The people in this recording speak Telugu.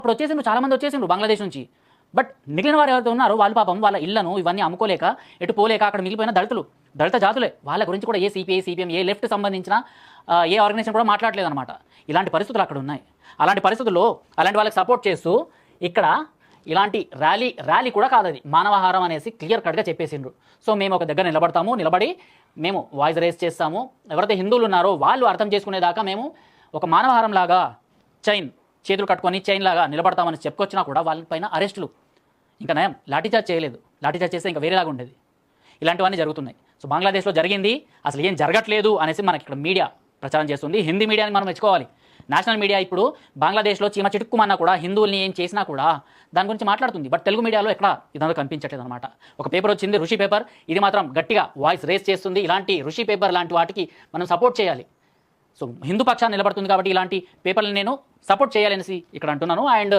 ఇప్పుడు వచ్చేసిండ్రు, చాలామంది వచ్చేసిండ్రు బంగ్లాదేశ్ నుంచి. బట్ మిగిలిన వారు ఎవరైతే ఉన్నారో వాళ్ళు పాపం వాళ్ళ ఇళ్లను ఇవన్నీ అమ్ముకోలేక ఎటు పోలేక అక్కడ మిగిలిపోయిన దళిత జాతులే. వాళ్ళ గురించి కూడా ఏ సిపిఐ సిపిఎం ఏ లెఫ్ట్ సంబంధించిన ఏ ఆర్గనైజేషన్ కూడా మాట్లాడలేదు అనమాట. ఇలాంటి పరిస్థితులు అక్కడ ఉన్నాయి. అలాంటి పరిస్థితుల్లో అలాంటి వాళ్ళకి సపోర్ట్ చేస్తూ ఇక్కడ ఇలాంటి ర్యాలీ కూడా కాదు, అది మానవహారం అనేసి క్లియర్ కట్గా చెప్పేసిండ్రు. సో మేము ఒక దగ్గర నిలబడి మేము వాయిస్ రేస్ చేస్తాము. ఎవరైతే హిందువులు ఉన్నారో వాళ్ళు అర్థం చేసుకునేదాకా మేము ఒక మానవహారం లాగా చేతులు కట్టుకొని చైన్ లాగా నిలబడతామని చెప్పుకొచ్చినా కూడా వాళ్ళపైన అరెస్టులు. ఇంకా నయం లాఠీచార్జ్ చేయలేదు, లాఠీచార్జ్ చేస్తే ఇంకా వేరేలాగా ఉండేది. ఇలాంటివన్నీ జరుగుతున్నాయి. సో బంగ్లాదేశ్లో జరిగింది, అసలు ఏం జరగట్లేదు అనేసి మనకి ఇక్కడ మీడియా ప్రచారం చేస్తుంది. హిందీ మీడియాని మనం మెచ్చుకోవాలి. నేషనల్ మీడియా ఇప్పుడు బంగ్లాదేశ్లో చీమ చిటుక్కుమన్నా కూడా హిందువుల్ని ఏం చేసినా కూడా దాని గురించి మాట్లాడుతుంది. బట్ తెలుగు మీడియాలో ఎక్కడ ఇదంతా కనిపించట్లేదు అనమాట. ఒక పేపర్ వచ్చింది, ఋషి పేపర్, ఇది మాత్రం గట్టిగా వాయిస్ రేస్ చేస్తుంది. ఇలాంటి ఋషి పేపర్ లాంటి వాటికి మనం సపోర్ట్ చేయాలి. సో హిందూ పక్షాన్ని నిలబడుతుంది కాబట్టి ఇలాంటి పేపర్ని నేను సపోర్ట్ చేయాలనేసి ఇక్కడ అంటున్నాను. అండ్